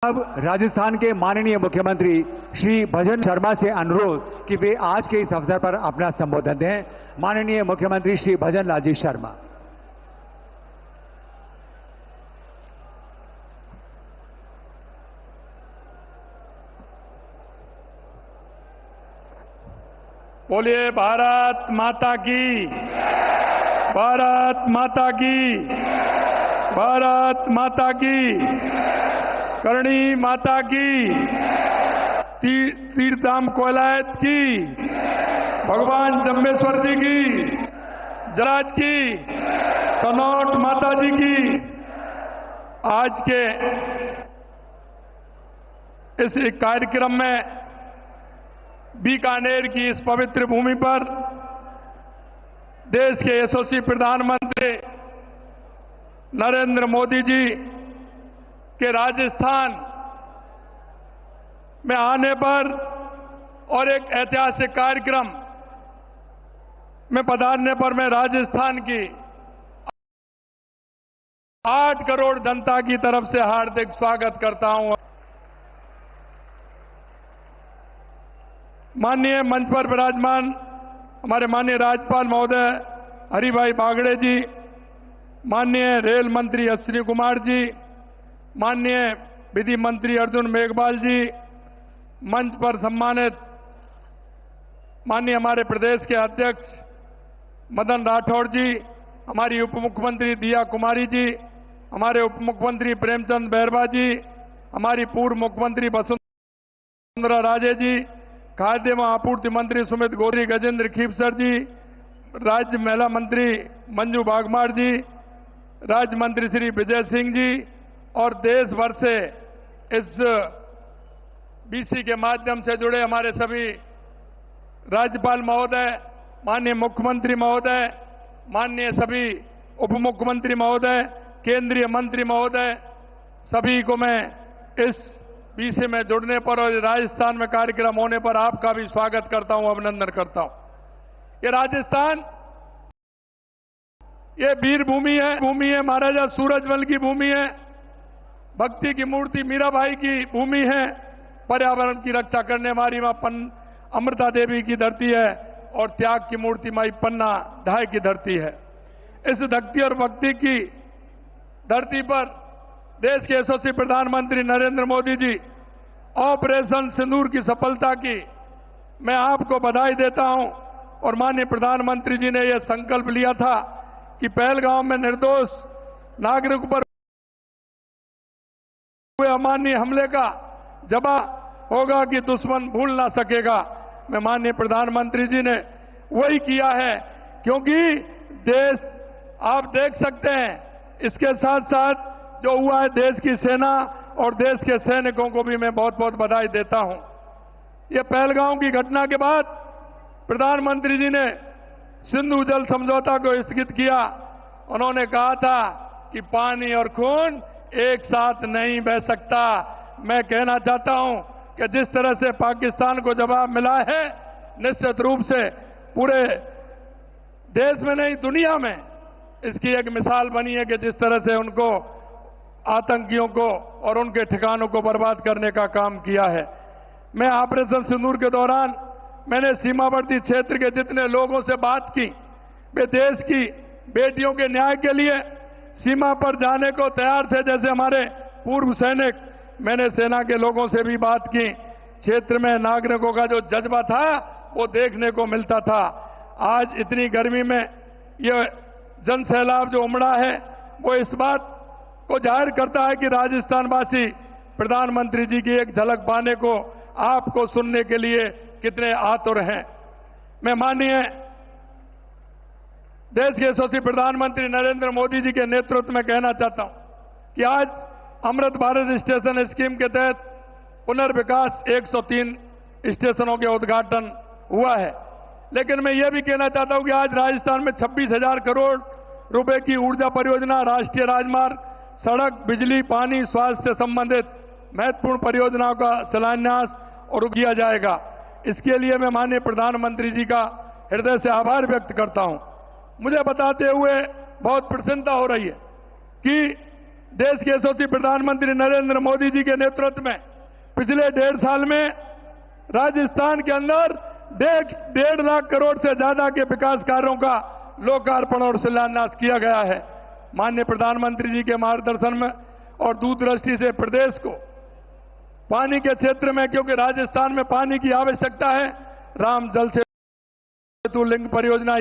अब राजस्थान के माननीय मुख्यमंत्री श्री भजन शर्मा से अनुरोध कि वे आज के इस अवसर पर अपना संबोधन दें। माननीय मुख्यमंत्री श्री भजन लाल जी शर्मा। बोलिए भारत माता की, भारत माता की, भारत माता की, करणी माता की, तीर्थधाम कोलायत की, भगवान जम्बेश्वर जी की, जराज की, कनौट माता जी की। आज के इस कार्यक्रम में बीकानेर की इस पवित्र भूमि पर देश के यशस्वी प्रधानमंत्री नरेंद्र मोदी जी के राजस्थान में आने पर और एक ऐतिहासिक कार्यक्रम में पधारने पर मैं राजस्थान की 8 करोड़ जनता की तरफ से हार्दिक स्वागत करता हूं। माननीय मंच पर विराजमान हमारे माननीय राज्यपाल महोदय हरिभाई बागड़े जी, माननीय रेल मंत्री अश्विनी कुमार जी, माननीय विधि मंत्री अर्जुन मेघवाल जी, मंच पर सम्मानित माननीय हमारे प्रदेश के अध्यक्ष मदन राठौड़ जी, हमारी उप मुख्यमंत्री दिया कुमारी जी, हमारे उप मुख्यमंत्री प्रेमचंद बैरवा जी, हमारी पूर्व मुख्यमंत्री वसुंधरा राजे जी, खाद्य एवं आपूर्ति मंत्री सुमित गोत्री, गजेंद्र खीपसर जी, राज्य महिला मंत्री मंजू बागमार जी, राज्य मंत्री श्री विजय सिंह जी और देश भर से इस बीसी के माध्यम से जुड़े हमारे सभी राज्यपाल महोदय, माननीय मुख्यमंत्री महोदय, माननीय सभी उप मुख्यमंत्री महोदय, केंद्रीय मंत्री महोदय, सभी को मैं इस बीसी में जुड़ने पर और राजस्थान में कार्यक्रम होने पर आपका भी स्वागत करता हूं, अभिनंदन करता हूं। ये राजस्थान ये वीर भूमि है, महाराजा सूरजमल की भूमि है, भक्ति की मूर्ति मीराबाई की भूमि है, पर्यावरण की रक्षा करने वाली मां अमृता देवी की धरती है और त्याग की मूर्ति माई पन्ना धाय की धरती है। इस भक्ति और भक्ति की धरती पर देश के यशस्वी प्रधानमंत्री नरेंद्र मोदी जी ऑपरेशन सिंदूर की सफलता की मैं आपको बधाई देता हूं। और माननीय प्रधानमंत्री जी ने यह संकल्प लिया था कि पहलगांव में निर्दोष नागरिक पर हुए अमानवीय हमले का जवाब होगा कि दुश्मन भूल ना सकेगा। मैं माननीय प्रधानमंत्री जी ने वही किया है, क्योंकि देश आप देख सकते हैं इसके साथ साथ जो हुआ है, देश की सेना और देश के सैनिकों को भी मैं बहुत बहुत बधाई देता हूं। ये पहलगांव की घटना के बाद प्रधानमंत्री जी ने सिंधु जल समझौता को स्थगित किया। उन्होंने कहा था कि पानी और खून एक साथ नहीं बह सकता। मैं कहना चाहता हूं कि जिस तरह से पाकिस्तान को जवाब मिला है, निश्चित रूप से पूरे देश में नहीं दुनिया में इसकी एक मिसाल बनी है कि जिस तरह से उनको आतंकियों को और उनके ठिकानों को बर्बाद करने का काम किया है। मैं ऑपरेशन सिंदूर के दौरान मैंने सीमावर्ती क्षेत्र के जितने लोगों से बात की, वे देश की बेटियों के न्याय के लिए सीमा पर जाने को तैयार थे। जैसे हमारे पूर्व सैनिक, मैंने सेना के लोगों से भी बात की। क्षेत्र में नागरिकों का जो जज्बा था वो देखने को मिलता था। आज इतनी गर्मी में ये जन सैलाब जो उमड़ा है वो इस बात को जाहिर करता है कि राजस्थानवासी प्रधानमंत्री जी की एक झलक पाने को, आपको सुनने के लिए कितने आतुर हैं। मैं माननीय देश के यशस्वी प्रधानमंत्री नरेंद्र मोदी जी के नेतृत्व में कहना चाहता हूं कि आज अमृत भारत स्टेशन स्कीम के तहत पुनर्विकास 103 स्टेशनों के उद्घाटन हुआ है। लेकिन मैं ये भी कहना चाहता हूं कि आज राजस्थान में 26,000 करोड़ रुपए की ऊर्जा परियोजना, राष्ट्रीय राजमार्ग, सड़क, बिजली, पानी, स्वास्थ्य से संबंधित महत्वपूर्ण परियोजनाओं का शिलान्यास और किया जाएगा। इसके लिए मैं माननीय प्रधानमंत्री जी का हृदय से आभार व्यक्त करता हूं। मुझे बताते हुए बहुत प्रसन्नता हो रही है कि देश के यशस्वी प्रधानमंत्री नरेंद्र मोदी जी के नेतृत्व में पिछले 1.5 साल में राजस्थान के अंदर 1.5 लाख करोड़ से ज्यादा के विकास कार्यों का लोकार्पण और शिलान्यास किया गया है। माननीय प्रधानमंत्री जी के मार्गदर्शन में और दूरदृष्टि से प्रदेश को पानी के क्षेत्र में, क्योंकि राजस्थान में पानी की आवश्यकता है, राम जल सेतु लिंक परियोजना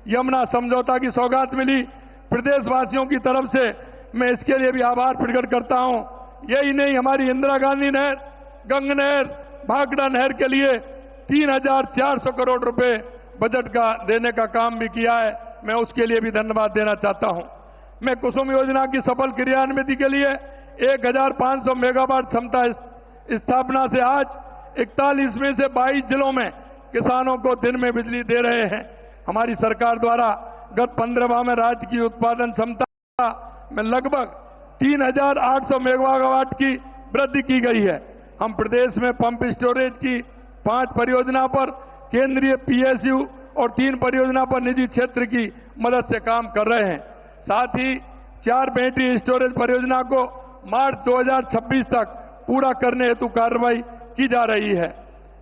यमुना समझौता की सौगात मिली। प्रदेशवासियों की तरफ से मैं इसके लिए भी आभार प्रकट करता हूं। यही नहीं, हमारी इंदिरा गांधी नहर, गंग नहर, भाखड़ा नहर के लिए 3,400 करोड़ रुपए बजट का देने का काम भी किया है। मैं उसके लिए भी धन्यवाद देना चाहता हूं। मैं कुसुम योजना की सफल क्रियान्विति के लिए 1,500 मेगावाट क्षमता स्थापना से आज 41 में से 22 जिलों में किसानों को दिन में बिजली दे रहे हैं। हमारी सरकार द्वारा गत 15 माह में राज्य की उत्पादन क्षमता में लगभग 3,800 मेगावाट की वृद्धि की गई है। हम प्रदेश में पंप स्टोरेज की 5 परियोजना पर केंद्रीय PSU और 3 परियोजना पर निजी क्षेत्र की मदद से काम कर रहे हैं। साथ ही 4 बैटरी स्टोरेज परियोजना को मार्च 2026 तक पूरा करने हेतु कार्रवाई की जा रही है।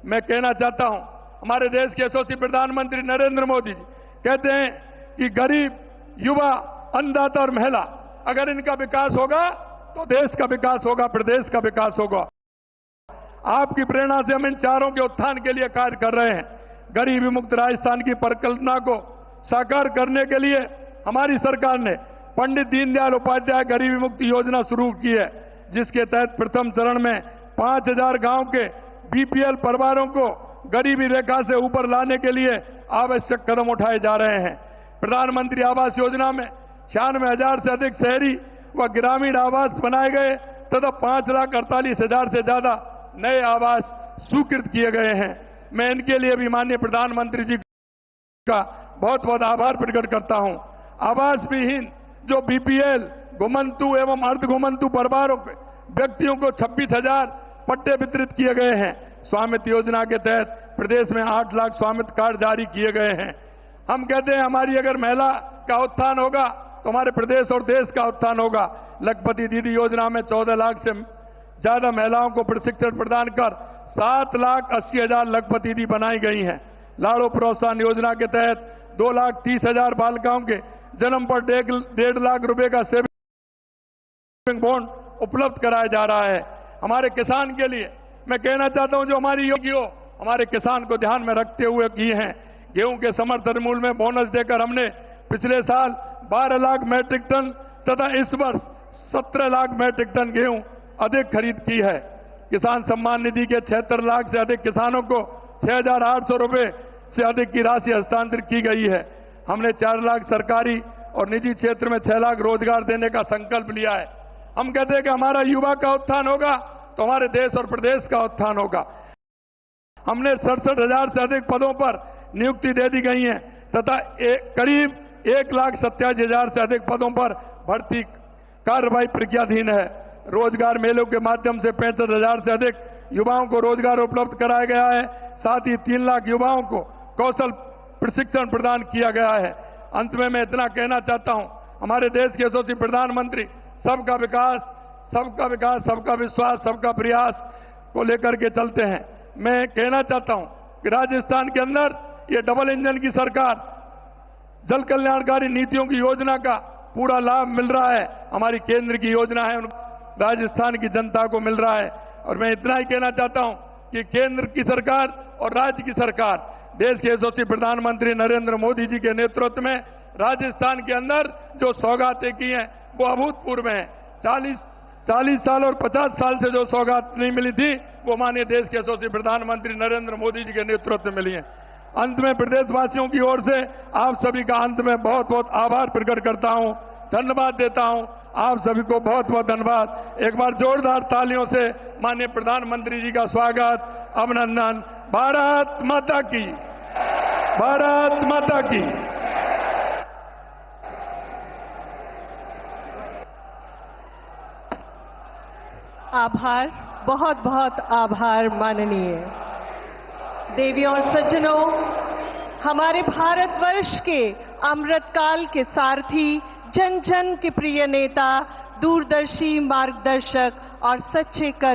मैं कहना चाहता हूं, हमारे देश के यशस्वी प्रधानमंत्री नरेंद्र मोदी जी कहते हैं कि गरीब, युवा, अन्नदाता और महिला, अगर इनका विकास होगा तो देश का विकास होगा, प्रदेश का विकास होगा। आपकी प्रेरणा से हम इन चारों के उत्थान के लिए कार्य कर रहे हैं। गरीबी मुक्त राजस्थान की परिकल्पना को साकार करने के लिए हमारी सरकार ने पंडित दीनदयाल उपाध्याय गरीबी मुक्ति योजना शुरू की है, जिसके तहत प्रथम चरण में 5,000 गांव के BPL परिवारों को गरीबी रेखा से ऊपर लाने के लिए आवश्यक कदम उठाए जा रहे हैं। प्रधानमंत्री आवास योजना में 96,000 से अधिक शहरी व ग्रामीण आवास बनाए गए तथा 5,48,000 से ज्यादा नए आवास स्वीकृत किए गए हैं। मैं इनके लिए भी माननीय प्रधानमंत्री जी का बहुत बहुत आभार प्रकट करता हूं। आवास विहीन जो BPL, घुमंतु एवं अर्ध घुमंतु परिवारों के व्यक्तियों को 26,000 पट्टे वितरित किए गए हैं। स्वामित्व योजना के तहत प्रदेश में 8 लाख स्वामित्व कार्ड जारी किए गए हैं। हम कहते हैं हमारी अगर महिला का उत्थान होगा तो हमारे प्रदेश और देश का उत्थान होगा। लखपति दीदी योजना में 14 लाख से ज्यादा महिलाओं को प्रशिक्षण प्रदान कर 7,80,000 लखपति दीदी बनाई गई हैं। लाड़ो प्रोत्साहन योजना के तहत 2,30,000 बालिकाओं के जन्म पर 1.5 लाख रुपए का सेविंग बॉन्ड उपलब्ध कराया जा रहा है। हमारे किसान के लिए मैं कहना चाहता हूं, जो हमारी योगियों हमारे किसान को ध्यान में रखते हुए किए हैं। गेहूं के समर्थन मूल्य में बोनस देकर हमने पिछले साल 12 लाख मैट्रिक टन तथा इस वर्ष 17 लाख मैट्रिक टन गेहूं अधिक खरीद की है। किसान सम्मान निधि के 76 लाख से अधिक किसानों को 6,800 रुपए से अधिक की राशि हस्तांतरित की गई है। हमने 4 लाख सरकारी और निजी क्षेत्र में 6 लाख रोजगार देने का संकल्प लिया है। हम कहते हैं कि हमारा युवा का उत्थान होगा तो हमारे देश और प्रदेश का उत्थान होगा। हमने 67,000 से अधिक पदों पर नियुक्ति दे दी गई है तथा करीब 1,87,000 से अधिक पदों पर भर्ती कार्रवाई प्रक्रियाधीन है। रोजगार मेलों के माध्यम से 65,000 से अधिक युवाओं को रोजगार उपलब्ध कराया गया है। साथ ही 3 लाख युवाओं को कौशल प्रशिक्षण प्रदान किया गया है। अंत में मैं इतना कहना चाहता हूं, हमारे देश के यशस्वी प्रधानमंत्री सबका विकास, सबका विश्वास, सबका प्रयास को लेकर के चलते हैं। मैं कहना चाहता हूं कि राजस्थान के अंदर ये डबल इंजन की सरकार, जल कल्याणकारी नीतियों की योजना का पूरा लाभ मिल रहा है। हमारी केंद्र की योजना है, राजस्थान की जनता को मिल रहा है। और मैं इतना ही कहना चाहता हूं कि केंद्र की सरकार और राज्य की सरकार, देश के यशस्वी प्रधानमंत्री नरेंद्र मोदी जी के नेतृत्व में राजस्थान के अंदर जो सौगातें की हैं वो अभूतपूर्व हैं। 40 साल और 50 साल से जो सौगात नहीं मिली थी वो माननीय देश के यशस्वी प्रधानमंत्री नरेंद्र मोदी जी के नेतृत्व में मिली है। अंत में प्रदेशवासियों की ओर से आप सभी का अंत में बहुत बहुत आभार प्रकट करता हूं, धन्यवाद देता हूं। आप सभी को बहुत बहुत धन्यवाद। एक बार जोरदार तालियों से माननीय प्रधानमंत्री जी का स्वागत, अभिनंदन। भारत माता की, भारत माता की। आभार, बहुत बहुत आभार माननीय। देवियों और सज्जनों, हमारे भारतवर्ष के अमृतकाल के सारथी, जन जन के प्रिय नेता, दूरदर्शी मार्गदर्शक और सच्चे कर्म